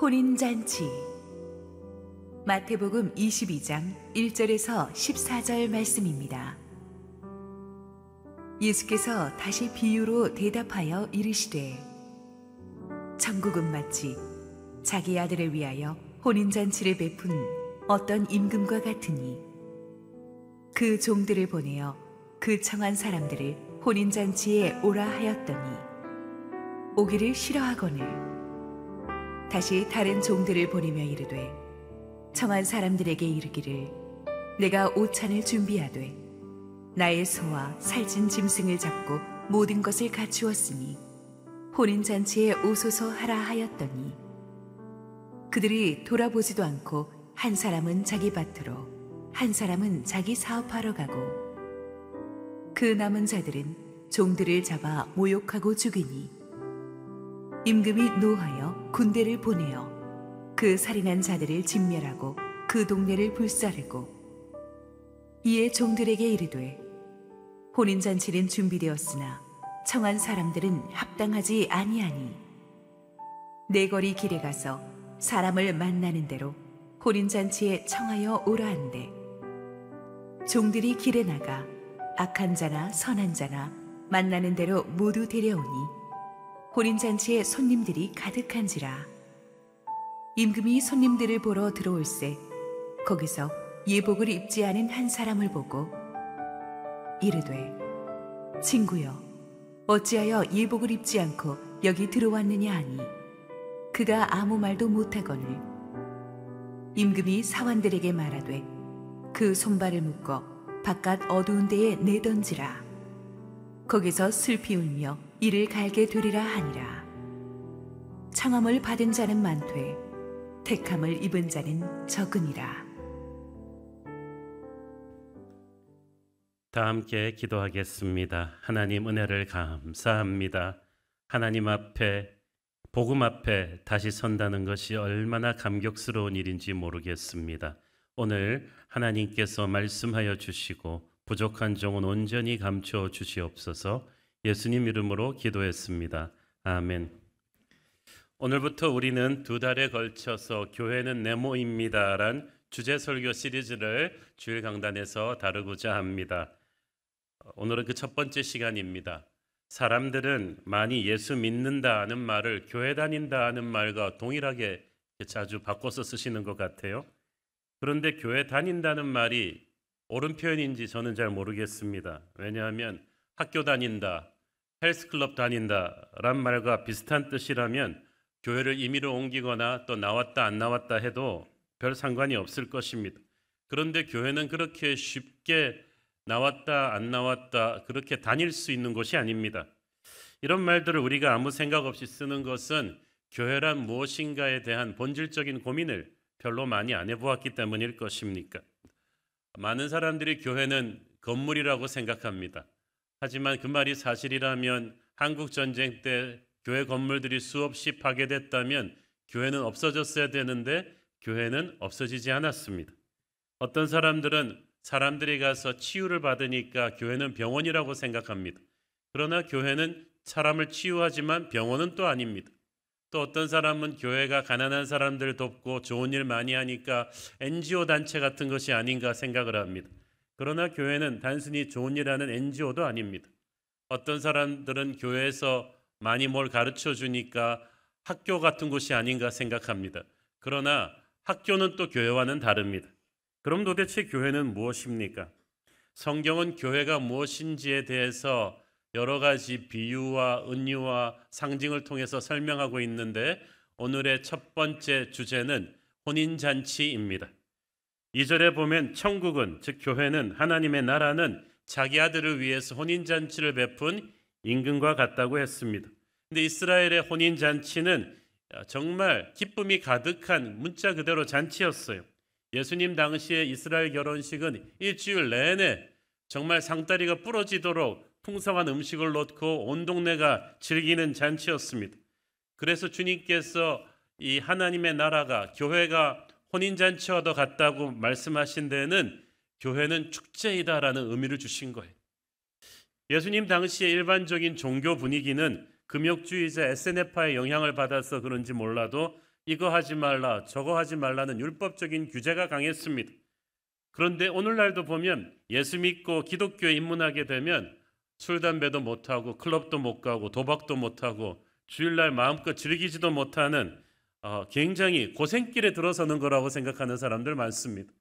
혼인잔치. 마태복음 22장 1절에서 14절 말씀입니다. 예수께서 다시 비유로 대답하여 이르시되, 천국은 마치 자기 아들을 위하여 혼인잔치를 베푼 어떤 임금과 같으니, 그 종들을 보내어 그 청한 사람들을 혼인잔치에 오라 하였더니 오기를 싫어하거늘 다시 다른 종들을 보내며 이르되, 청한 사람들에게 이르기를, 내가 오찬을 준비하되 나의 소와 살찐 짐승을 잡고 모든 것을 갖추었으니 혼인잔치에 오소서 하라 하였더니, 그들이 돌아보지도 않고 한 사람은 자기 밭으로 한 사람은 자기 사업하러 가고, 그 남은 자들은 종들을 잡아 모욕하고 죽이니, 임금이 노하여 군대를 보내어 그 살인한 자들을 진멸하고 그 동네를 불사르고, 이에 종들에게 이르되, 혼인잔치는 준비되었으나 청한 사람들은 합당하지 아니하니, 내 거리 길에 가서 사람을 만나는 대로 혼인잔치에 청하여 오라 한대, 종들이 길에 나가 악한 자나 선한 자나 만나는 대로 모두 데려오니 혼인잔치에 손님들이 가득한지라. 임금이 손님들을 보러 들어올세 거기서 예복을 입지 않은 한 사람을 보고 이르되, 친구여, 어찌하여 예복을 입지 않고 여기 들어왔느냐 하니, 그가 아무 말도 못하거늘 임금이 사환들에게 말하되, 그 손발을 묶어 바깥 어두운 데에 내던지라. 거기서 슬피 울며 이를 갈게 되리라 하니라. 청함을 받은 자는 많되 택함을 입은 자는 적으니라. 다 함께 기도하겠습니다. 하나님, 은혜를 감사합니다. 하나님 앞에, 복음 앞에 다시 선다는 것이 얼마나 감격스러운 일인지 모르겠습니다. 오늘 하나님께서 말씀하여 주시고 부족한 종은 온전히 감추어 주시옵소서. 예수님 이름으로 기도했습니다. 아멘. 오늘부터 우리는 2달에 걸쳐서 교회는 네모입니다 란 주제 설교 시리즈를 주일 강단에서 다루고자 합니다. 오늘은 그 첫 번째 시간입니다. 사람들은 많이 예수 믿는다는 말을 교회 다닌다는 말과 동일하게 자주 바꿔서 쓰시는 것 같아요. 그런데 교회 다닌다는 말이 옳은 표현인지 저는 잘 모르겠습니다. 왜냐하면 학교 다닌다, 헬스클럽 다닌다 란 말과 비슷한 뜻이라면 교회를 임의로 옮기거나 또 나왔다 안 나왔다 해도 별 상관이 없을 것입니다. 그런데 교회는 그렇게 쉽게 나왔다 안 나왔다 그렇게 다닐 수 있는 곳이 아닙니다. 이런 말들을 우리가 아무 생각 없이 쓰는 것은 교회란 무엇인가에 대한 본질적인 고민을 별로 많이 안 해보았기 때문일 것입니까? 많은 사람들이 교회는 건물이라고 생각합니다. 하지만 그 말이 사실이라면 한국 전쟁 때 교회 건물들이 수없이 파괴됐다면 교회는 없어졌어야 되는데 교회는 없어지지 않았습니다. 어떤 사람들은 사람들이 가서 치유를 받으니까 교회는 병원이라고 생각합니다. 그러나 교회는 사람을 치유하지만 병원은 또 아닙니다. 또 어떤 사람은 교회가 가난한 사람들 돕고 좋은 일 많이 하니까 NGO 단체 같은 것이 아닌가 생각을 합니다. 그러나 교회는 단순히 좋은 일 하는 NGO도 아닙니다. 어떤 사람들은 교회에서 많이 뭘 가르쳐 주니까 학교 같은 곳이 아닌가 생각합니다. 그러나 학교는 또 교회와는 다릅니다. 그럼 도대체 교회는 무엇입니까? 성경은 교회가 무엇인지에 대해서 여러 가지 비유와 은유와 상징을 통해서 설명하고 있는데, 오늘의 첫 번째 주제는 혼인잔치입니다. 2절에 보면 천국은, 즉 교회는, 하나님의 나라는 자기 아들을 위해서 혼인잔치를 베푼 임금과 같다고 했습니다. 근데 이스라엘의 혼인잔치는 정말 기쁨이 가득한 문자 그대로 잔치였어요. 예수님 당시의 이스라엘 결혼식은 일주일 내내 정말 상다리가 부러지도록 풍성한 음식을 놓고 온 동네가 즐기는 잔치였습니다. 그래서 주님께서 이 하나님의 나라가, 교회가 혼인잔치와도 같다고 말씀하신 데는 교회는 축제이다라는 의미를 주신 거예요. 예수님 당시의 일반적인 종교 분위기는 금욕주의자 SNF파의 영향을 받아서 그런지 몰라도 이거 하지 말라, 저거 하지 말라는 율법적인 규제가 강했습니다. 그런데 오늘날도 보면 예수 믿고 기독교에 입문하게 되면 술, 담배도 못하고 클럽도 못 가고 도박도 못하고 주일날 마음껏 즐기지도 못하는 굉장히 고생길에 들어서는 거라고 생각하는 사람들 많습니다.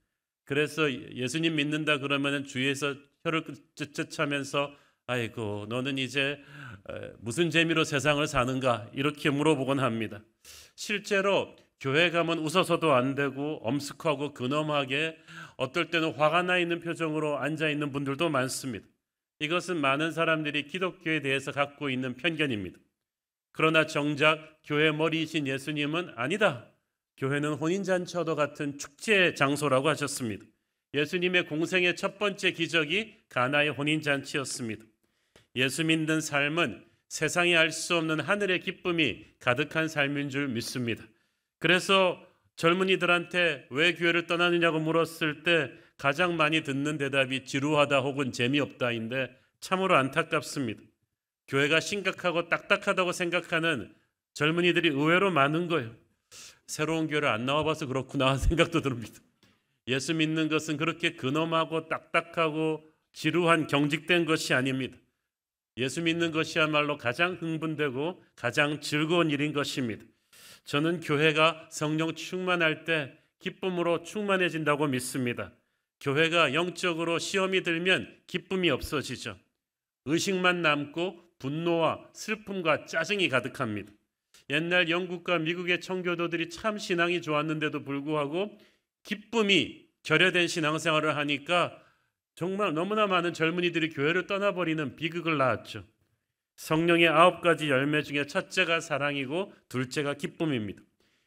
그래서 예수님 믿는다 그러면 주위에서 혀를 쯧쯧하면서 아이고 너는 이제 무슨 재미로 세상을 사는가 이렇게 물어보곤 합니다. 실제로 교회 가면 웃어서도 안 되고 엄숙하고 근엄하게 어떨 때는 화가 나 있는 표정으로 앉아 있는 분들도 많습니다. 이것은 많은 사람들이 기독교에 대해서 갖고 있는 편견입니다. 그러나 정작 교회 머리이신 예수님은 아니다. 교회는 혼인잔치와도 같은 축제 장소라고 하셨습니다. 예수님의 공생의 첫 번째 기적이 가나의 혼인잔치였습니다. 예수 믿는 삶은 세상이 알 수 없는 하늘의 기쁨이 가득한 삶인 줄 믿습니다. 그래서 젊은이들한테 왜 교회를 떠나느냐고 물었을 때 가장 많이 듣는 대답이 지루하다 혹은 재미없다인데 참으로 안타깝습니다. 교회가 심각하고 딱딱하다고 생각하는 젊은이들이 의외로 많은 거예요. 새로운 교회를 안 나와봐서 그렇구나 하는 생각도 듭니다. 예수 믿는 것은 그렇게 근엄하고 딱딱하고 지루한 경직된 것이 아닙니다. 예수 믿는 것이야말로 가장 흥분되고 가장 즐거운 일인 것입니다. 저는 교회가 성령 충만할 때 기쁨으로 충만해진다고 믿습니다. 교회가 영적으로 시험이 들면 기쁨이 없어지죠. 의식만 남고 분노와 슬픔과 짜증이 가득합니다. 옛날 영국과 미국의 청교도들이 참 신앙이 좋았는데도 불구하고 기쁨이 결여된 신앙생활을 하니까 정말 너무나 많은 젊은이들이 교회를 떠나버리는 비극을 낳았죠. 성령의 9가지 열매 중에 첫째가 사랑이고 둘째가 기쁨입니다.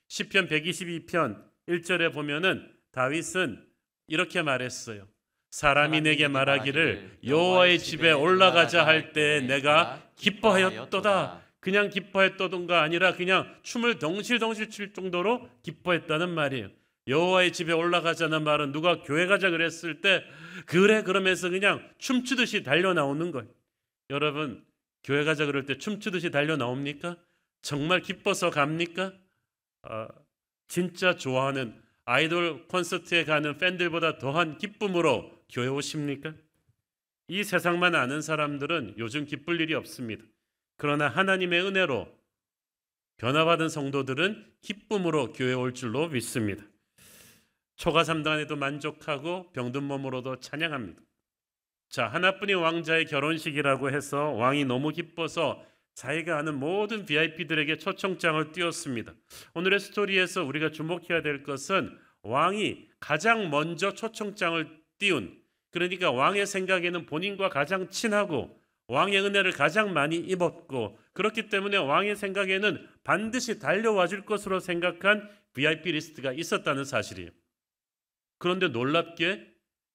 시편 122편 1절에 보면은 다윗은 이렇게 말했어요. 사람이 내게 말하기를 여호와의 집에 올라가자 할 때 내가 기뻐하였도다. 그냥 기뻐했다던가 아니라 그냥 춤을 덩실덩실 출 정도로 기뻐했다는 말이에요. 여호와의 집에 올라가자는 말은 누가 교회 가자 그랬을 때 그래 그러면서 그냥 춤추듯이 달려 나오는 거예요. 여러분 교회 가자 그럴 때 춤추듯이 달려 나옵니까? 정말 기뻐서 갑니까? 진짜 좋아하는 아이돌 콘서트에 가는 팬들보다 더한 기쁨으로 교회 오십니까? 이 세상만 아는 사람들은 요즘 기쁠 일이 없습니다. 그러나 하나님의 은혜로 변화받은 성도들은 기쁨으로 교회 올 줄로 믿습니다. 초가 3단에도 만족하고 병든 몸으로도 찬양합니다. 자, 하나뿐인 왕자의 결혼식이라고 해서 왕이 너무 기뻐서 자기가 아는 모든 VIP들에게 초청장을 띄웠습니다. 오늘의 스토리에서 우리가 주목해야 될 것은 왕이 가장 먼저 초청장을 띄운, 그러니까 왕의 생각에는 본인과 가장 친하고 왕의 은혜를 가장 많이 입었고 그렇기 때문에 왕의 생각에는 반드시 달려와 줄 것으로 생각한 VIP 리스트가 있었다는 사실이에요. 그런데 놀랍게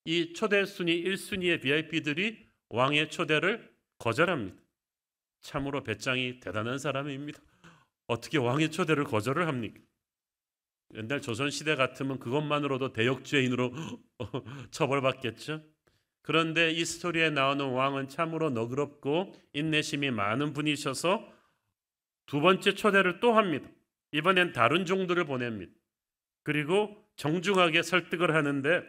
이 초대 순위 1순위의 VIP들이 왕의 초대를 거절합니다. 참으로 배짱이 대단한 사람입니다. 어떻게 왕의 초대를 거절을 합니까? 옛날 조선시대 같으면 그것만으로도 대역죄인으로 처벌받겠죠. 그런데 이 스토리에 나오는 왕은 참으로 너그럽고 인내심이 많은 분이셔서 두 번째 초대를 또 합니다. 이번엔 다른 종들을 보냅니다. 그리고 정중하게 설득을 하는데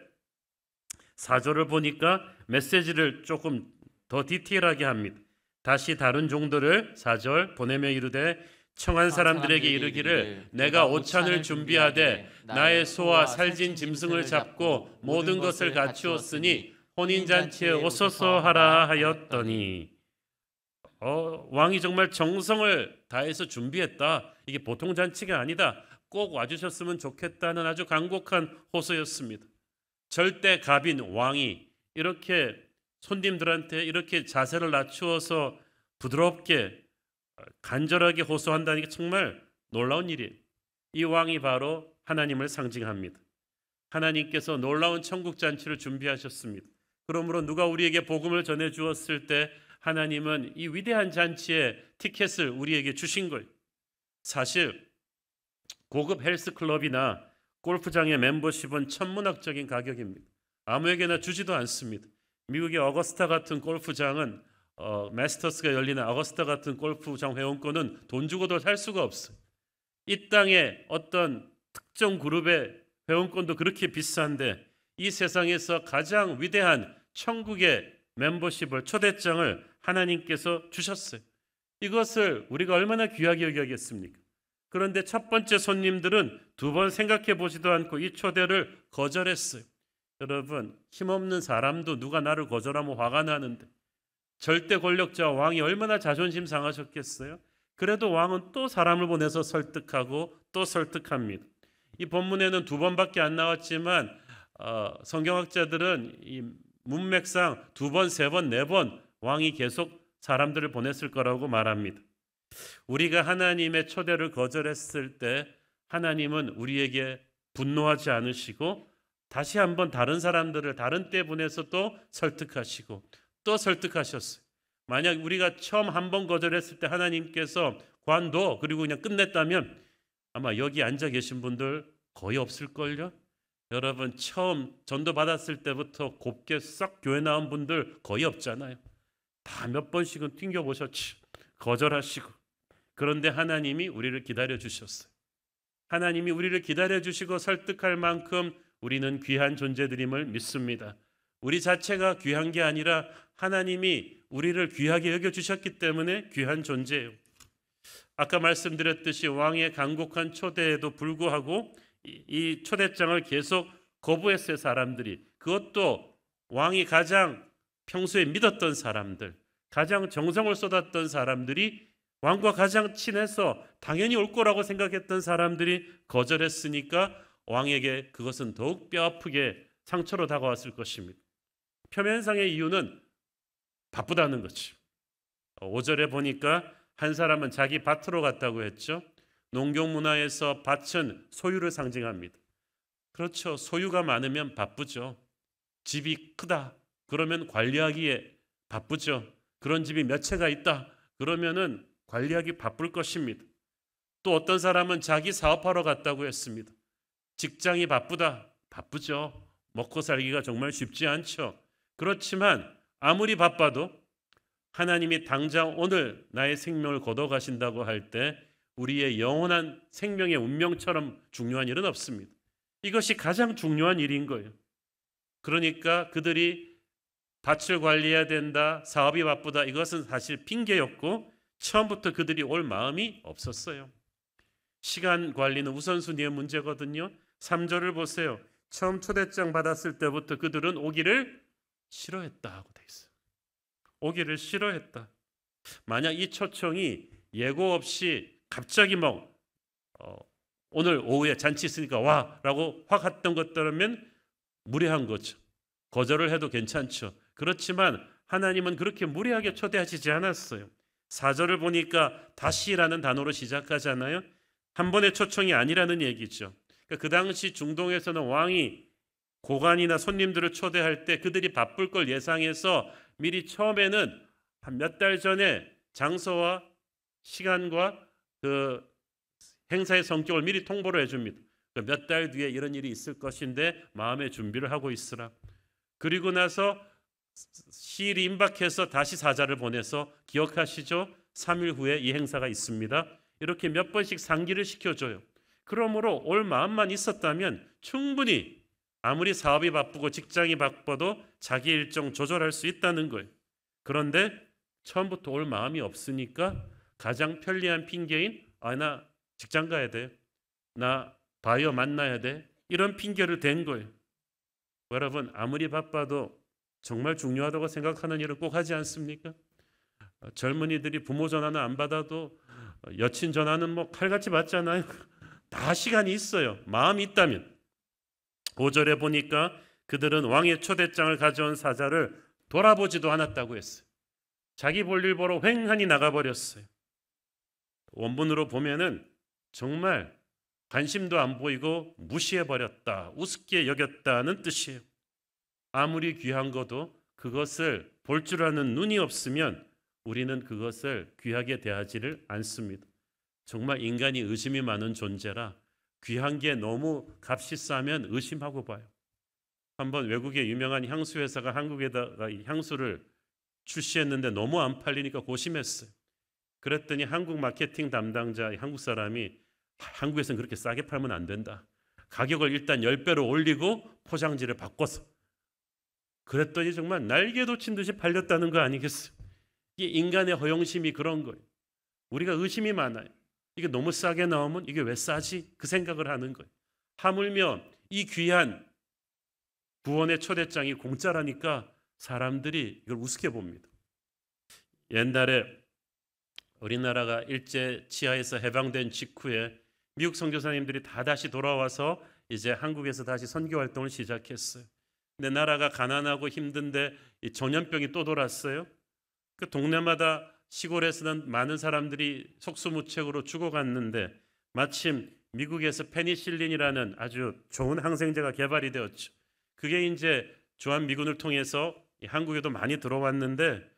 4절을 보니까 메시지를 조금 더 디테일하게 합니다. 다시 다른 종들을 4절 보내며 이르되 청한 사람들에게 이르기를 내가 오찬을 준비하되 나의 소와 살진 짐승을 잡고 모든 것을 갖추었으니 혼인잔치에 오소서 하라 하였더니 왕이 정말 정성을 다해서 준비했다. 이게 보통 잔치가 아니다. 꼭 와주셨으면 좋겠다는 아주 간곡한 호소였습니다. 절대 갑인 왕이 이렇게 손님들한테 이렇게 자세를 낮추어서 부드럽게 간절하게 호소한다는 게 정말 놀라운 일이에요. 이 왕이 바로 하나님을 상징합니다. 하나님께서 놀라운 천국 잔치를 준비하셨습니다. 그러므로 누가 우리에게 복음을 전해 주었을 때 하나님은 이 위대한 잔치의 티켓을 우리에게 주신 거예요. 사실 고급 헬스클럽이나 골프장의 멤버십은 천문학적인 가격입니다. 아무에게나 주지도 않습니다. 미국의 어거스타 같은 골프장은 마스터스가 열리는 어거스타 같은 골프장 회원권은 돈 주고도 살 수가 없어요. 이 땅에 어떤 특정 그룹의 회원권도 그렇게 비싼데 이 세상에서 가장 위대한 천국의 멤버십을, 초대장을 하나님께서 주셨어요. 이것을 우리가 얼마나 귀하게 여기겠습니까? 그런데 첫 번째 손님들은 두 번 생각해 보지도 않고 이 초대를 거절했어요. 여러분, 힘없는 사람도 누가 나를 거절하면 화가 나는데 절대 권력자 왕이 얼마나 자존심 상하셨겠어요? 그래도 왕은 또 사람을 보내서 설득하고 또 설득합니다. 이 본문에는 두 번밖에 안 나왔지만 성경학자들은 이 문맥상 두 번, 세 번, 네 번 왕이 계속 사람들을 보냈을 거라고 말합니다. 우리가 하나님의 초대를 거절했을 때 하나님은 우리에게 분노하지 않으시고 다시 한번 다른 사람들을 다른 때 보내서 또 설득하시고 또 설득하셨어요. 만약 우리가 처음 한 번 거절했을 때 하나님께서 관둬 그리고 그냥 끝냈다면 아마 여기 앉아 계신 분들 거의 없을걸요? 여러분, 처음 전도 받았을 때부터 곱게 싹 교회 나온 분들 거의 없잖아요. 다 몇 번씩은 튕겨보셨지. 거절하시고. 그런데 하나님이 우리를 기다려 주셨어요. 하나님이 우리를 기다려 주시고 설득할 만큼 우리는 귀한 존재들임을 믿습니다. 우리 자체가 귀한 게 아니라 하나님이 우리를 귀하게 여겨주셨기 때문에 귀한 존재예요. 아까 말씀드렸듯이 왕의 간곡한 초대에도 불구하고 이 초대장을 계속 거부했어요. 사람들이. 그것도 왕이 가장 평소에 믿었던 사람들, 가장 정성을 쏟았던 사람들이, 왕과 가장 친해서 당연히 올 거라고 생각했던 사람들이 거절했으니까 왕에게 그것은 더욱 뼈아프게 상처로 다가왔을 것입니다. 표면상의 이유는 바쁘다는 거지. 5절에 보니까 한 사람은 자기 밭으로 갔다고 했죠. 농경 문화에서 밭은 소유를 상징합니다. 그렇죠. 소유가 많으면 바쁘죠. 집이 크다 그러면 관리하기에 바쁘죠. 그런 집이 몇 채가 있다 그러면은 관리하기 바쁠 것입니다. 또 어떤 사람은 자기 사업하러 갔다고 했습니다. 직장이 바쁘죠. 먹고 살기가 정말 쉽지 않죠. 그렇지만 아무리 바빠도 하나님이 당장 오늘 나의 생명을 거둬가신다고 할 때 우리의 영원한 생명의 운명처럼 중요한 일은 없습니다. 이것이 가장 중요한 일인 거예요. 그러니까 그들이 밭을 관리해야 된다, 사업이 바쁘다, 이것은 사실 핑계였고 처음부터 그들이 올 마음이 없었어요. 시간 관리는 우선순위의 문제거든요. 3절을 보세요. 처음 초대장 받았을 때부터 그들은 오기를 싫어했다 하고 돼 있어요. 오기를 싫어했다. 만약 이 초청이 예고 없이 갑자기 오늘 오후에 잔치 있으니까 와라고 확 했던 것들이면 무례한 거죠. 거절을 해도 괜찮죠. 그렇지만 하나님은 그렇게 무례하게 초대하시지 않았어요. 4절을 보니까 다시라는 단어로 시작하잖아요. 한 번의 초청이 아니라는 얘기죠. 그러니까 그 당시 중동에서는 왕이 고관이나 손님들을 초대할 때 그들이 바쁠 걸 예상해서 미리 처음에는 한 몇 달 전에 장소와 시간과 그 행사의 성격을 미리 통보를 해줍니다. 몇 달 뒤에 이런 일이 있을 것인데 마음의 준비를 하고 있으라. 그리고 나서 시일이 임박해서 다시 사자를 보내서 기억하시죠? 3일 후에 이 행사가 있습니다. 이렇게 몇 번씩 상기를 시켜줘요. 그러므로 올 마음만 있었다면 충분히 아무리 사업이 바쁘고 직장이 바빠도 자기 일정 조절할 수 있다는 거예요. 그런데 처음부터 올 마음이 없으니까 가장 편리한 핑계인 나 직장 가야 돼, 나 바이어 만나야 돼, 이런 핑계를 댄 거예요. 여러분, 아무리 바빠도 정말 중요하다고 생각하는 일을 꼭 하지 않습니까? 젊은이들이 부모 전화는 안 받아도 여친 전화는 칼같이 받잖아요. 다 시간이 있어요. 마음이 있다면. 5절에 보니까 그들은 왕의 초대장을 가져온 사자를 돌아보지도 않았다고 했어요. 자기 볼일 보러 휑하니 나가버렸어요. 원문으로 보면은 정말 관심도 안 보이고 무시해버렸다, 우습게 여겼다는 뜻이에요. 아무리 귀한 것도 그것을 볼 줄 아는 눈이 없으면 우리는 그것을 귀하게 대하지를 않습니다. 정말 인간이 의심이 많은 존재라 귀한 게 너무 값이 싸면 의심하고 봐요. 한번 외국의 유명한 향수 회사가 한국에다가 향수를 출시했는데 너무 안 팔리니까 고심했어요. 그랬더니 한국 마케팅 담당자 한국 사람이 한국에서는 그렇게 싸게 팔면 안 된다. 가격을 일단 10배로 올리고 포장지를 바꿔서. 그랬더니 정말 날개도 친 듯이 팔렸다는 거 아니겠어요? 이게 인간의 허영심이 그런 거예요. 우리가 의심이 많아요. 이게 너무 싸게 나오면 이게 왜 싸지? 그 생각을 하는 거예요. 하물며 이 귀한 구원의 초대장이 공짜라니까 사람들이 이걸 우습게 봅니다. 옛날에 우리나라가 일제 치하에서 해방된 직후에 미국 선교사님들이 다 다시 돌아와서 이제 한국에서 다시 선교 활동을 시작했어요. 근데 나라가 가난하고 힘든데 이 전염병이 또 돌았어요. 그 동네마다 시골에서는 많은 사람들이 속수무책으로 죽어갔는데 마침 미국에서 페니실린이라는 아주 좋은 항생제가 개발이 되었죠. 그게 이제 주한미군을 통해서 한국에도 많이 들어왔는데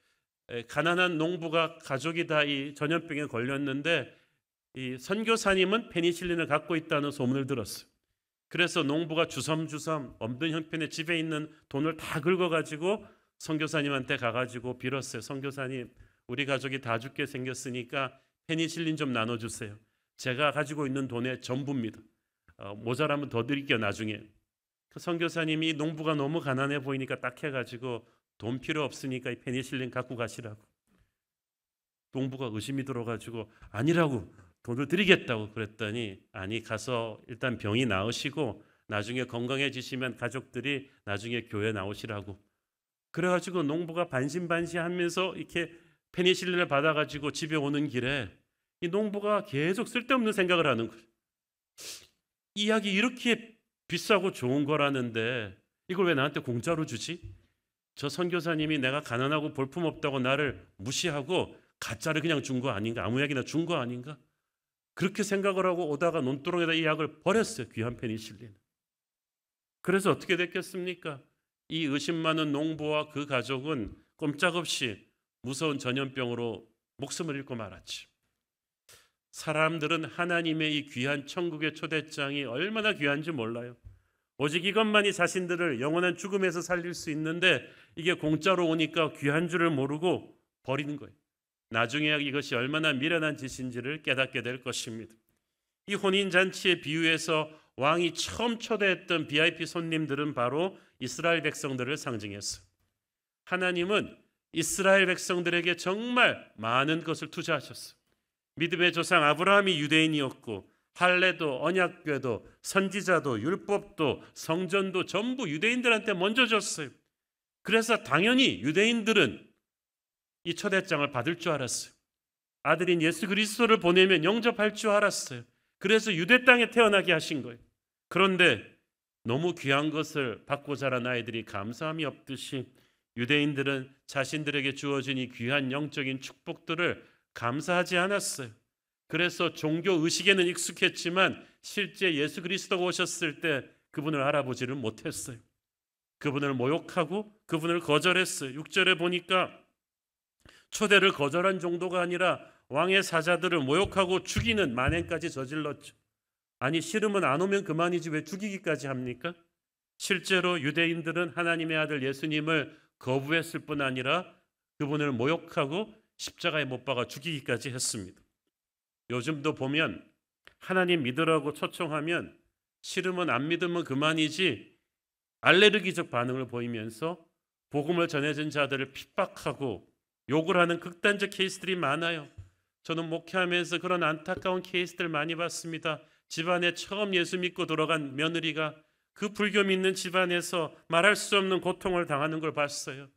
가난한 농부가 가족이 다 이 전염병에 걸렸는데 이 선교사님은 페니실린을 갖고 있다는 소문을 들었어요. 그래서 농부가 주섬주섬 없는 형편에 집에 있는 돈을 다 긁어가지고 선교사님한테 가가지고 빌었어요. 선교사님, 우리 가족이 다 죽게 생겼으니까 페니실린 좀 나눠주세요. 제가 가지고 있는 돈의 전부입니다. 모자라면 더 드릴게요 나중에. 그 선교사님이 농부가 너무 가난해 보이니까 딱 해가지고 돈 필요 없으니까 이 페니실린 갖고 가시라고. 농부가 의심이 들어가지고 아니라고, 돈을 드리겠다고 그랬더니 아니, 가서 일단 병이 나으시고 나중에 건강해지시면 가족들이 나중에 교회 나오시라고. 그래가지고 농부가 반신반시하면서 이렇게 페니실린을 받아가지고 집에 오는 길에 이 농부가 계속 쓸데없는 생각을 하는 거예요. 이 약이 이렇게 비싸고 좋은 거라는데 이걸 왜 나한테 공짜로 주지? 저 선교사님이 내가 가난하고 볼품없다고 나를 무시하고 가짜를 그냥 준 거 아닌가? 아무 약이나 준 거 아닌가? 그렇게 생각을 하고 오다가 논두렁에다 이 약을 버렸어요. 귀한 페니실린. 그래서 어떻게 됐겠습니까? 이 의심 많은 농부와 그 가족은 꼼짝없이 무서운 전염병으로 목숨을 잃고 말았지. 사람들은 하나님의 이 귀한 천국의 초대장이 얼마나 귀한지 몰라요. 오직 이것만이 자신들을 영원한 죽음에서 살릴 수 있는데 이게 공짜로 오니까 귀한 줄을 모르고 버리는 거예요. 나중에 이것이 얼마나 미련한 짓인지를 깨닫게 될 것입니다. 이 혼인잔치의 비유에서 왕이 처음 초대했던 VIP 손님들은 바로 이스라엘 백성들을 상징했어요. 하나님은 이스라엘 백성들에게 정말 많은 것을 투자하셨어요. 믿음의 조상 아브라함이 유대인이었고 할례도 언약궤도 선지자도 율법도 성전도 전부 유대인들한테 먼저 줬어요. 그래서 당연히 유대인들은 이 초대장을 받을 줄 알았어요. 아들인 예수 그리스도를 보내면 영접할 줄 알았어요. 그래서 유대 땅에 태어나게 하신 거예요. 그런데 너무 귀한 것을 받고 자란 아이들이 감사함이 없듯이 유대인들은 자신들에게 주어진 이 귀한 영적인 축복들을 감사하지 않았어요. 그래서 종교 의식에는 익숙했지만 실제 예수 그리스도가 오셨을 때 그분을 알아보지를 못했어요. 그분을 모욕하고 그분을 거절했어요. 6절에 보니까 초대를 거절한 정도가 아니라 왕의 사자들을 모욕하고 죽이는 만행까지 저질렀죠. 아니, 싫으면 안 오면 그만이지 왜 죽이기까지 합니까? 실제로 유대인들은 하나님의 아들 예수님을 거부했을 뿐 아니라 그분을 모욕하고 십자가에 못 박아 죽이기까지 했습니다. 요즘도 보면 하나님 믿으라고 초청하면 싫으면 안 믿으면 그만이지 알레르기적 반응을 보이면서 복음을 전해준 자들을 핍박하고 욕을 하는 극단적 케이스들이 많아요. 저는 목회하면서 그런 안타까운 케이스들 많이 봤습니다. 집안에 처음 예수 믿고 들어간 며느리가 그 불교 믿는 집안에서 말할 수 없는 고통을 당하는 걸 봤어요.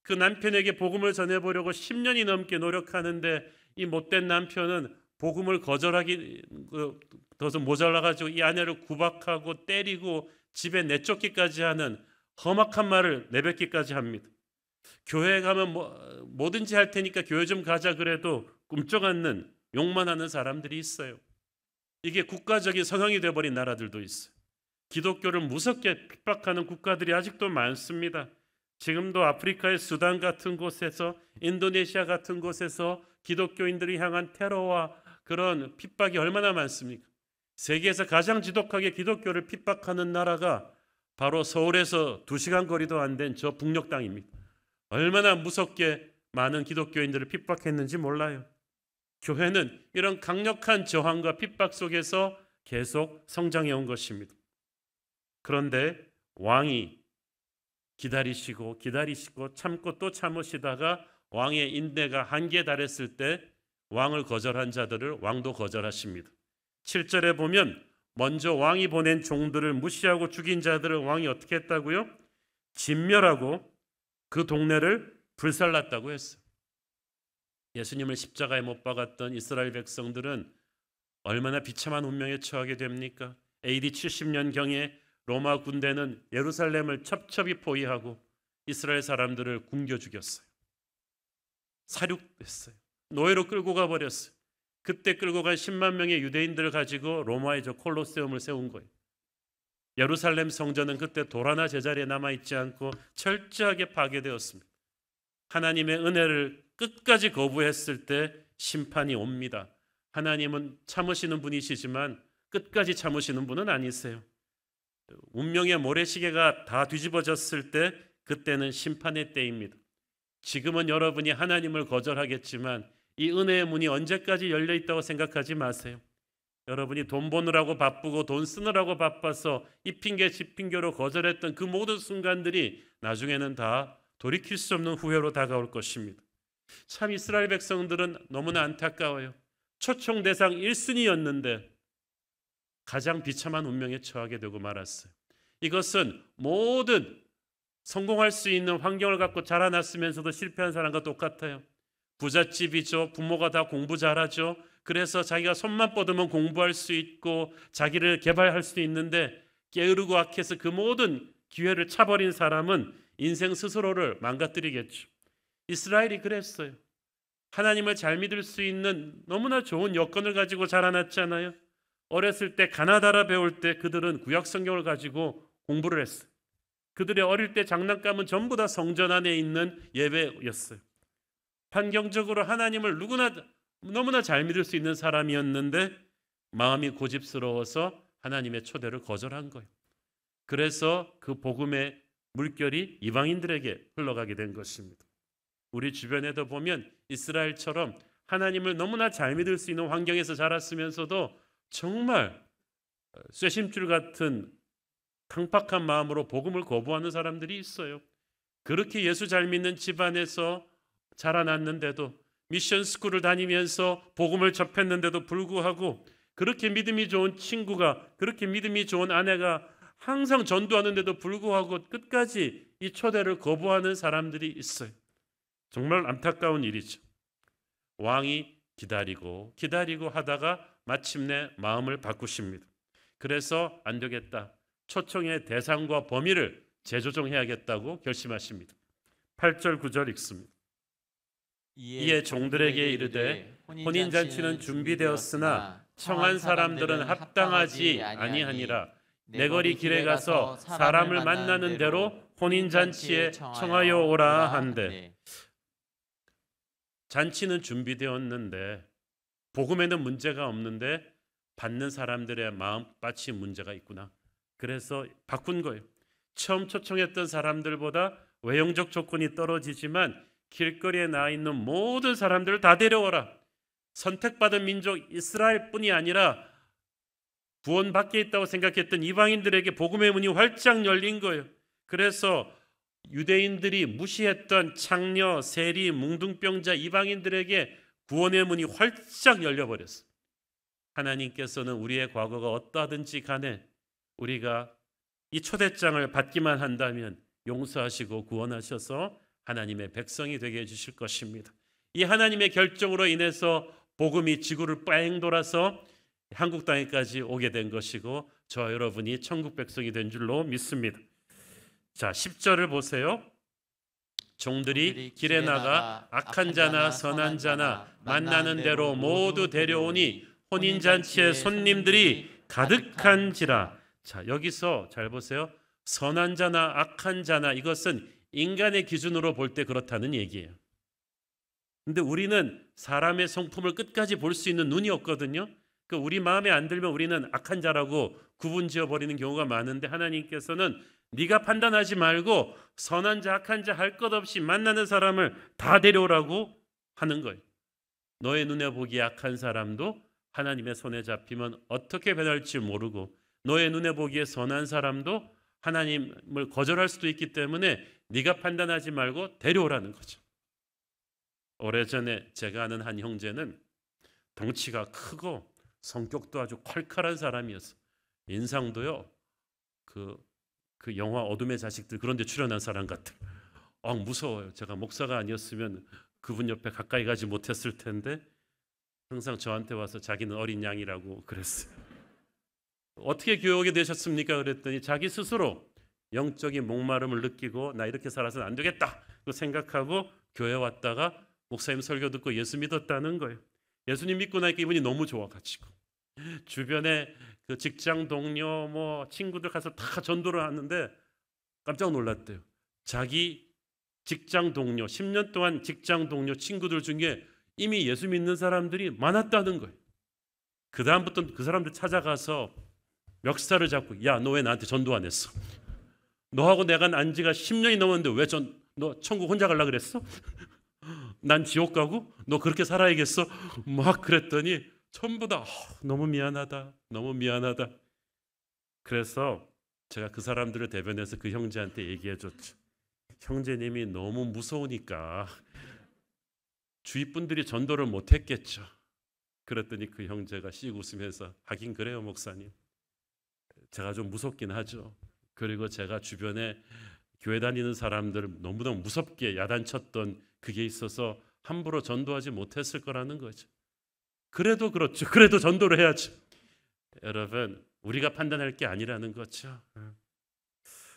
그 남편에게 복음을 전해보려고 10년이 넘게 노력하는데 이 못된 남편은 복음을 거절하기 더 모자라가지고 이 아내를 구박하고 때리고 집에 내쫓기까지 하는 험악한 말을 내뱉기까지 합니다. 교회에 가면 뭐든지 할 테니까 교회 좀 가자 그래도 꿈쩍 않는 욕만 하는 사람들이 있어요. 이게 국가적인 성향이 되어버린 나라들도 있어요. 기독교를 무섭게 핍박하는 국가들이 아직도 많습니다. 지금도 아프리카의 수단 같은 곳에서 인도네시아 같은 곳에서 기독교인들이 향한 테러와 그런 핍박이 얼마나 많습니까? 세계에서 가장 지독하게 기독교를 핍박하는 나라가 바로 서울에서 2시간 거리도 안 된 저 북녘 땅입니다. 얼마나 무섭게 많은 기독교인들을 핍박했는지 몰라요. 교회는 이런 강력한 저항과 핍박 속에서 계속 성장해 온 것입니다. 그런데 왕이 기다리시고 참고 또 참으시다가 왕의 인내가 한계에 달했을 때 왕을 거절한 자들을 왕도 거절하십니다. 7절에 보면 먼저 왕이 보낸 종들을 무시하고 죽인 자들을 왕이 어떻게 했다고요? 진멸하고 그 동네를 불살랐다고 했어요. 예수님을 십자가에 못 박았던 이스라엘 백성들은 얼마나 비참한 운명에 처하게 됩니까? AD 70년경에 로마 군대는 예루살렘을 첩첩이 포위하고 이스라엘 사람들을 굶겨 죽였어요. 살육했어요. 노예로 끌고 가버렸어요. 그때 끌고 간 10만 명의 유대인들을 가지고 로마의 저 콜로세움을 세운 거예요. 예루살렘 성전은 그때 돌 하나 제자리에 남아있지 않고 철저하게 파괴되었습니다. 하나님의 은혜를 끝까지 거부했을 때 심판이 옵니다. 하나님은 참으시는 분이시지만 끝까지 참으시는 분은 아니세요. 운명의 모래시계가 다 뒤집어졌을 때 그때는 심판의 때입니다. 지금은 여러분이 하나님을 거절하겠지만 이 은혜의 문이 언제까지 열려 있다고 생각하지 마세요. 여러분이 돈 버느라고 바쁘고 돈 쓰느라고 바빠서 이 핑계 저 핑계로 거절했던 그 모든 순간들이 나중에는 다 돌이킬 수 없는 후회로 다가올 것입니다. 참 이스라엘 백성들은 너무나 안타까워요. 초청 대상 1순위였는데 가장 비참한 운명에 처하게 되고 말았어요. 이것은 모든 성공할 수 있는 환경을 갖고 자라났으면서도 실패한 사람과 똑같아요. 부잣집이죠. 부모가 다 공부 잘하죠. 그래서 자기가 손만 뻗으면 공부할 수 있고 자기를 개발할 수 있는데 게으르고 악해서 그 모든 기회를 차버린 사람은 인생 스스로를 망가뜨리겠죠. 이스라엘이 그랬어요. 하나님을 잘 믿을 수 있는 너무나 좋은 여건을 가지고 자라났잖아요. 어렸을 때 가나다라 배울 때 그들은 구약 성경을 가지고 공부를 했어요. 그들의 어릴 때 장난감은 전부 다 성전 안에 있는 예배였어요. 환경적으로 하나님을 너무나 잘 믿을 수 있는 사람이었는데 마음이 고집스러워서 하나님의 초대를 거절한 거예요. 그래서 그 복음의 물결이 이방인들에게 흘러가게 된 것입니다. 우리 주변에도 보면 이스라엘처럼 하나님을 너무나 잘 믿을 수 있는 환경에서 자랐으면서도 정말 쇠심줄 같은 강팍한 마음으로 복음을 거부하는 사람들이 있어요. 그렇게 예수 잘 믿는 집안에서 자라났는데도 미션 스쿨을 다니면서 복음을 접했는데도 불구하고 그렇게 믿음이 좋은 친구가 그렇게 믿음이 좋은 아내가 항상 전도하는데도 불구하고 끝까지 이 초대를 거부하는 사람들이 있어요. 정말 안타까운 일이죠. 왕이 기다리고 하다가 마침내 마음을 바꾸십니다. 그래서 안 되겠다. 초청의 대상과 범위를 재조정해야겠다고 결심하십니다. 8절 9절 읽습니다. 이에 종들에게 이르되 혼인잔치는 준비되었으나 청한 사람들은 합당하지 아니하니라. 내거리 길에 가서 사람을 만나는 대로 혼인잔치에 청하여 오라 한대. 잔치는 준비되었는데 복음에는 문제가 없는데 받는 사람들의 마음밭이 문제가 있구나. 그래서 바꾼 거예요. 처음 초청했던 사람들보다 외형적 조건이 떨어지지만 길거리에 나와 있는 모든 사람들을 다 데려오라. 선택받은 민족 이스라엘뿐이 아니라 구원 밖에 있다고 생각했던 이방인들에게 복음의 문이 활짝 열린 거예요. 그래서 유대인들이 무시했던 창녀, 세리, 뭉둥병자 이방인들에게 구원의 문이 활짝 열려버렸어요. 하나님께서는 우리의 과거가 어떠하든지 간에 우리가 이 초대장을 받기만 한다면 용서하시고 구원하셔서 하나님의 백성이 되게 해주실 것입니다. 이 하나님의 결정으로 인해서 복음이 지구를 뺑 돌아서 한국 땅에까지 오게 된 것이고 저와 여러분이 천국 백성이 된 줄로 믿습니다. 자, 10절을 보세요. 종들이 길에 나가 악한 자나 선한 자나 만나는 대로 모두 데려오니 혼인잔치에 손님들이 가득한지라. 자, 여기서 잘 보세요. 선한 자나 악한 자나 이것은 인간의 기준으로 볼 때 그렇다는 얘기예요. 근데 우리는 사람의 성품을 끝까지 볼 수 있는 눈이 없거든요. 그 우리 마음에 안 들면 우리는 악한 자라고 구분지어 버리는 경우가 많은데 하나님께서는 네가 판단하지 말고 선한 자 악한 자 할 것 없이 만나는 사람을 다 데려오라고 하는 거예요. 너의 눈에 보기 약한 사람도 하나님의 손에 잡히면 어떻게 변할지 모르고, 너의 눈에 보기에 선한 사람도 하나님을 거절할 수도 있기 때문에 네가 판단하지 말고 데려오라는 거죠. 오래전에 제가 아는 한 형제는 덩치가 크고 성격도 아주 콸콸한 사람이었어. 인상도요, 그 영화 어둠의 자식들 그런 데 출연한 사람 같아. 무서워요. 제가 목사가 아니었으면 그분 옆에 가까이 가지 못했을 텐데 항상 저한테 와서 자기는 어린 양이라고 그랬어요. 어떻게 교육이 되셨습니까? 그랬더니 자기 스스로 영적인 목마름을 느끼고 나 이렇게 살아서는 안 되겠다 그 생각하고 교회 왔다가 목사님 설교 듣고 예수 믿었다는 거예요. 예수님 믿고 나니까 이분이 너무 좋아가지고 주변에 그 직장 동료 뭐 친구들 가서 다 전도를 하는데 깜짝 놀랐대요. 자기 직장 동료 10년 동안 직장 동료 친구들 중에 이미 예수 믿는 사람들이 많았다는 거예요. 그 다음부터 그 사람들 찾아가서 멱살을 잡고 야, 너 왜 나한테 전도 안 했어? 너하고 내가 안 지가 10년이 넘었는데 왜 너 천국 혼자 가려고 그랬어? 난 지옥 가고 너 그렇게 살아야겠어? 막 그랬더니 전부 다 너무 미안하다, 너무 미안하다. 그래서 제가 그 사람들을 대변해서 그 형제한테 얘기해 줬죠. 형제님이 너무 무서우니까 주위 분들이 전도를 못했겠죠. 그랬더니 그 형제가 씩 웃으면서 하긴 그래요 목사님, 제가 좀 무섭긴 하죠. 그리고 제가 주변에 교회 다니는 사람들 너무너무 무섭게 야단쳤던 그게 있어서 함부로 전도하지 못했을 거라는 거죠. 그래도 그렇죠. 그래도 전도를 해야죠. 여러분, 우리가 판단할 게 아니라는 거죠.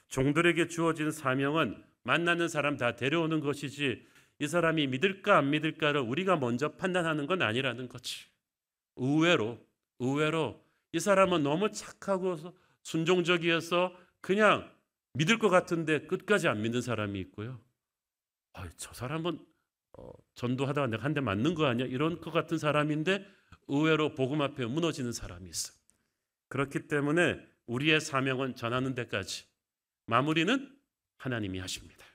종들에게 주어진 사명은 만나는 사람 다 데려오는 것이지 이 사람이 믿을까 안 믿을까를 우리가 먼저 판단하는 건 아니라는 거지. 의외로 이 사람은 너무 착하고 순종적이어서 그냥 믿을 것 같은데 끝까지 안 믿는 사람이 있고요. 저 사람은 전도하다가 내가 한 대 맞는 거 아니야? 이런 것 같은 사람인데 의외로 복음 앞에 무너지는 사람이 있어. 그렇기 때문에 우리의 사명은 전하는 데까지, 마무리는 하나님이 하십니다.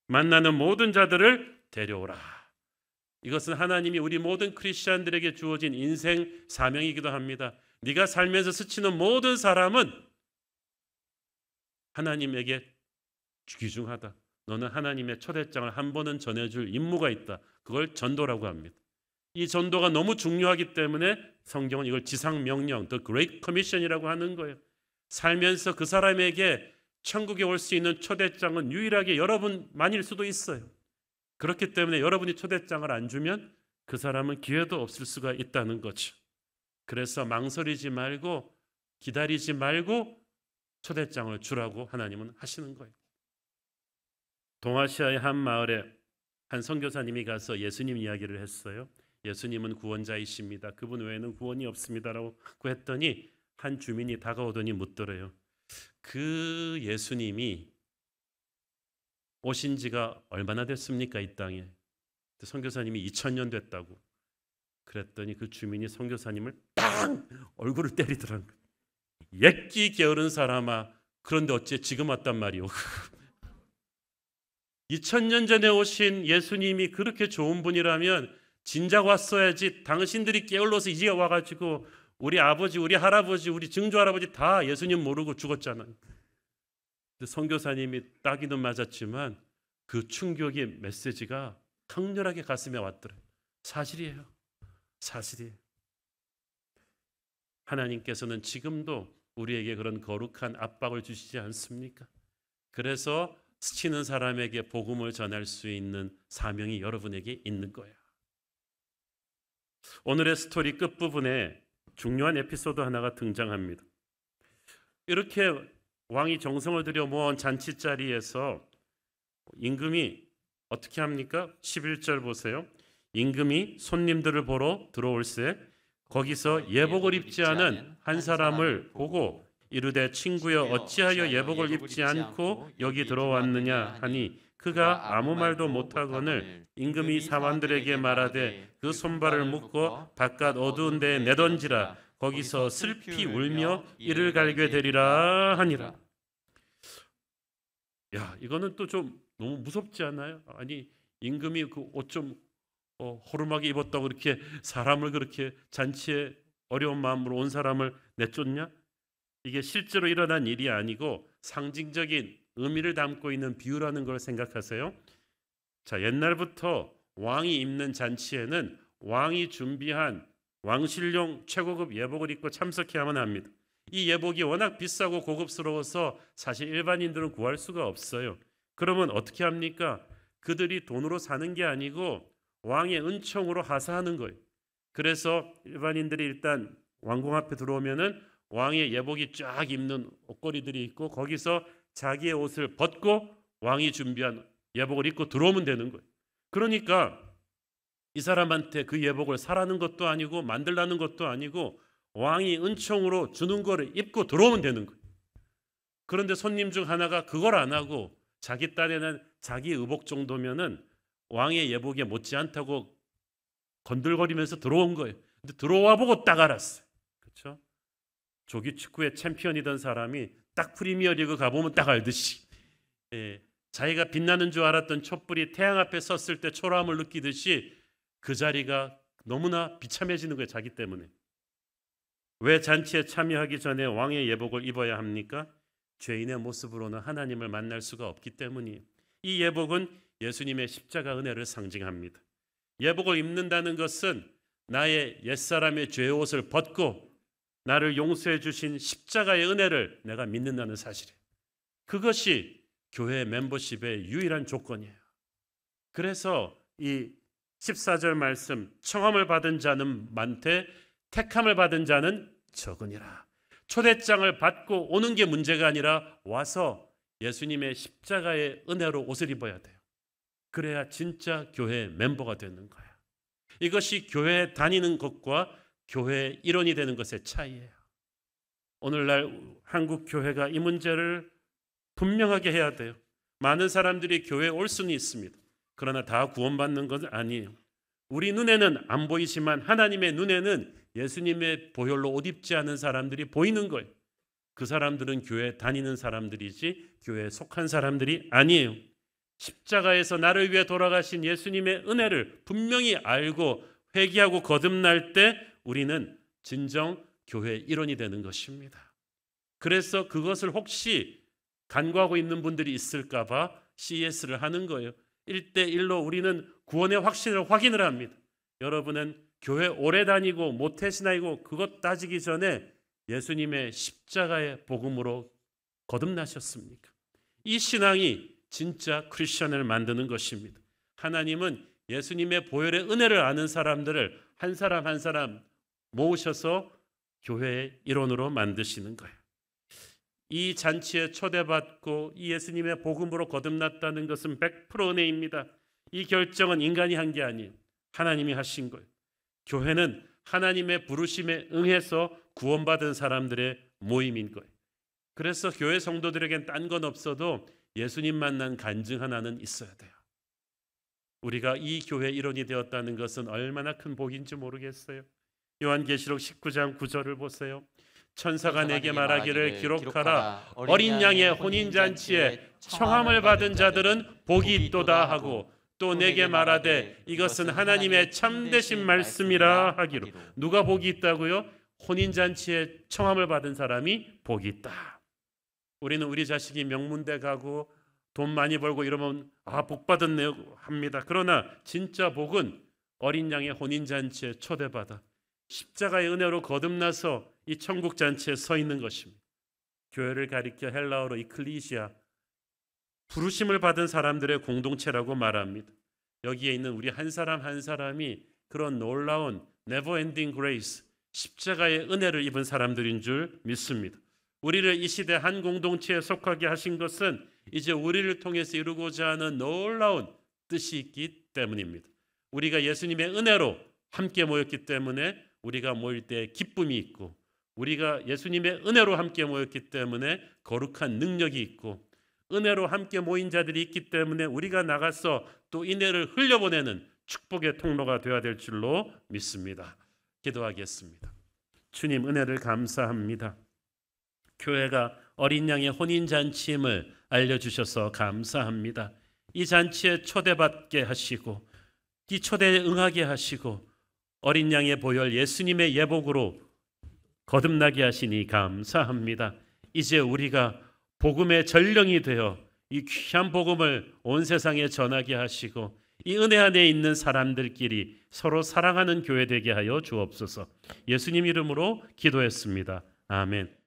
만나는 모든 자들을 데려오라. 이것은 하나님이 우리 모든 크리스천들에게 주어진 인생 사명이기도 합니다. 네가 살면서 스치는 모든 사람은 하나님에게 귀중하다. 너는 하나님의 초대장을 한 번은 전해줄 임무가 있다. 그걸 전도라고 합니다. 이 전도가 너무 중요하기 때문에 성경은 이걸 지상명령, The Great Commission이라고 하는 거예요. 살면서 그 사람에게 천국에 올 수 있는 초대장은 유일하게 여러분만일 수도 있어요. 그렇기 때문에 여러분이 초대장을 안 주면 그 사람은 기회도 없을 수가 있다는 거죠. 그래서 망설이지 말고 기다리지 말고 초대장을 주라고 하나님은 하시는 거예요. 동아시아의 한 마을에 한 선교사님이 가서 예수님 이야기를 했어요. 예수님은 구원자이십니다. 그분 외에는 구원이 없습니다라고 했더니 한 주민이 다가오더니 묻더래요. 그 예수님이 오신 지가 얼마나 됐습니까? 이 땅에. 선교사님이 2000년 됐다고. 그랬더니 그 주민이 선교사님을 빵! 얼굴을 때리더라고요. 옛기 게으른 사람아, 그런데 어째 지금 왔단 말이오. 2000년 전에 오신 예수님이 그렇게 좋은 분이라면 진작 왔어야지. 당신들이 게을러서 이제 와가지고 우리 아버지, 우리 할아버지, 우리 증조할아버지 다 예수님 모르고 죽었잖아요. 선교사님이 따기는 맞았지만 그 충격의 메시지가 강렬하게 가슴에 왔더래요. 사실이에요. 사실이에요. 하나님께서는 지금도 우리에게 그런 거룩한 압박을 주시지 않습니까? 그래서 스치는 사람에게 복음을 전할 수 있는 사명이 여러분에게 있는 거예요. 오늘의 스토리 끝부분에 중요한 에피소드 하나가 등장합니다. 이렇게 왕이 정성을 들여 모은 잔치자리에서 임금이 어떻게 합니까? 11절 보세요. 임금이 손님들을 보러 들어올세 거기서 예복을 입지 않은 한 사람을 보고 이르되 친구여 어찌하여 예복을 입지 않고 여기 들어왔느냐 하니 그가 아무 말도 못하거늘 임금이 사관들에게 말하되 그 손발을 묶어 바깥 어두운 데에 내던지라 거기서 슬피 울며 이를 갈게 되리라 하니라. 야, 이거는 또 좀 너무 무섭지 않아요? 아니 임금이 그 옷 좀 호루마기 입었다고 그렇게 사람을 그렇게 잔치에 어려운 마음으로 온 사람을 내쫓냐? 이게 실제로 일어난 일이 아니고 상징적인 의미를 담고 있는 비유라는 걸 생각하세요. 자, 옛날부터 왕이 입는 잔치에는 왕이 준비한 왕실용 최고급 예복을 입고 참석해야만 합니다. 이 예복이 워낙 비싸고 고급스러워서 사실 일반인들은 구할 수가 없어요. 그러면 어떻게 합니까? 그들이 돈으로 사는 게 아니고 왕의 은총으로 하사하는 거예요. 그래서 일반인들이 일단 왕궁 앞에 들어오면은 왕의 예복이 쫙 입는 옷걸이들이 있고 거기서 자기의 옷을 벗고 왕이 준비한 예복을 입고 들어오면 되는 거예요. 그러니까 이 사람한테 그 예복을 사라는 것도 아니고 만들라는 것도 아니고 왕이 은총으로 주는 거를 입고 들어오면 되는 거예요. 그런데 손님 중 하나가 그걸 안 하고 자기 딴에는 자기 의복 정도면은 왕의 예복에 못지않다고 건들거리면서 들어온 거예요. 근데 들어와 보고 딱 알았어요. 그렇죠? 조기 축구의 챔피언이던 사람이 딱 프리미어리그 가보면 딱 알듯이 자기가 빛나는 줄 알았던 촛불이 태양 앞에 섰을 때 초라함을 느끼듯이 그 자리가 너무나 비참해지는 거예요. 자기 때문에. 왜 잔치에 참여하기 전에 왕의 예복을 입어야 합니까? 죄인의 모습으로는 하나님을 만날 수가 없기 때문이에요. 이 예복은 예수님의 십자가 은혜를 상징합니다. 예복을 입는다는 것은 나의 옛사람의 죄의 옷을 벗고 나를 용서해 주신 십자가의 은혜를 내가 믿는다는 사실이에요. 그것이 교회 멤버십의 유일한 조건이에요. 그래서 이 14절 말씀, 청함을 받은 자는 많되 택함을 받은 자는 적으니라. 초대장을 받고 오는 게 문제가 아니라 와서 예수님의 십자가의 은혜로 옷을 입어야 돼요. 그래야 진짜 교회 멤버가 되는 거예요. 이것이 교회에 다니는 것과 교회의 일원이 되는 것의 차이예요. 오늘날 한국 교회가 이 문제를 분명하게 해야 돼요. 많은 사람들이 교회에 올 수는 있습니다. 그러나 다 구원받는 건 아니에요. 우리 눈에는 안 보이지만 하나님의 눈에는 예수님의 보혈로 옷 입지 않은 사람들이 보이는 거예요. 그 사람들은 교회에 다니는 사람들이지 교회에 속한 사람들이 아니에요. 십자가에서 나를 위해 돌아가신 예수님의 은혜를 분명히 알고 회개하고 거듭날 때 우리는 진정 교회의 일원이 되는 것입니다. 그래서 그것을 혹시 간과하고 있는 분들이 있을까 봐 CS를 하는 거예요. 1대1로 우리는 구원의 확신을 확인을 합니다. 여러분은 교회 오래 다니고 모태신앙이고 그것 따지기 전에 예수님의 십자가의 복음으로 거듭나셨습니까? 이 신앙이 진짜 크리스천을 만드는 것입니다. 하나님은 예수님의 보혈의 은혜를 아는 사람들을 한 사람 한 사람 모으셔서 교회의 일원으로 만드시는 거예요. 이 잔치에 초대받고 이 예수님의 복음으로 거듭났다는 것은 100% 은혜입니다. 이 결정은 인간이 한 게 아니에요. 하나님이 하신 거예요. 교회는 하나님의 부르심에 응해서 구원받은 사람들의 모임인 거예요. 그래서 교회 성도들에겐 딴 건 없어도 예수님 만난 간증 하나는 있어야 돼요. 우리가 이 교회 일원이 되었다는 것은 얼마나 큰 복인지 모르겠어요. 요한계시록 19장 9절을 보세요. 천사가 내게 말하기를 기록하라. 어린 양의 혼인잔치에 청함을 받은 자들은 복이 있도다 하고 또 내게 말하되 이것은 하나님의 참되신 말씀이라 하기로. 누가 복이 있다고요? 혼인잔치에 청함을 받은 사람이 복이 있다. 우리는 우리 자식이 명문대 가고 돈 많이 벌고 이러면 복 받았네요 합니다. 그러나 진짜 복은 어린 양의 혼인잔치에 초대받아 십자가의 은혜로 거듭나서 이 천국 잔치에 서 있는 것입니다. 교회를 가리켜 헬라어로 이클리시아, 부르심을 받은 사람들의 공동체라고 말합니다. 여기에 있는 우리 한 사람 한 사람이 그런 놀라운 네버엔딩 그레이스, 십자가의 은혜를 입은 사람들인 줄 믿습니다. 우리를 이 시대 한 공동체에 속하게 하신 것은 이제 우리를 통해서 이루고자 하는 놀라운 뜻이 있기 때문입니다. 우리가 예수님의 은혜로 함께 모였기 때문에 우리가 모일 때 기쁨이 있고, 우리가 예수님의 은혜로 함께 모였기 때문에 거룩한 능력이 있고, 은혜로 함께 모인 자들이 있기 때문에 우리가 나가서 또 은혜를 흘려보내는 축복의 통로가 되어야 될 줄로 믿습니다. 기도하겠습니다. 주님, 은혜를 감사합니다. 교회가 어린 양의 혼인잔치임을 알려주셔서 감사합니다. 이 잔치에 초대받게 하시고 이 초대에 응하게 하시고 어린 양의 보혈 예수님의 예복으로 거듭나게 하시니 감사합니다. 이제 우리가 복음의 전령이 되어 이 귀한 복음을 온 세상에 전하게 하시고 이 은혜 안에 있는 사람들끼리 서로 사랑하는 교회 되게 하여 주옵소서. 예수님 이름으로 기도했습니다. 아멘.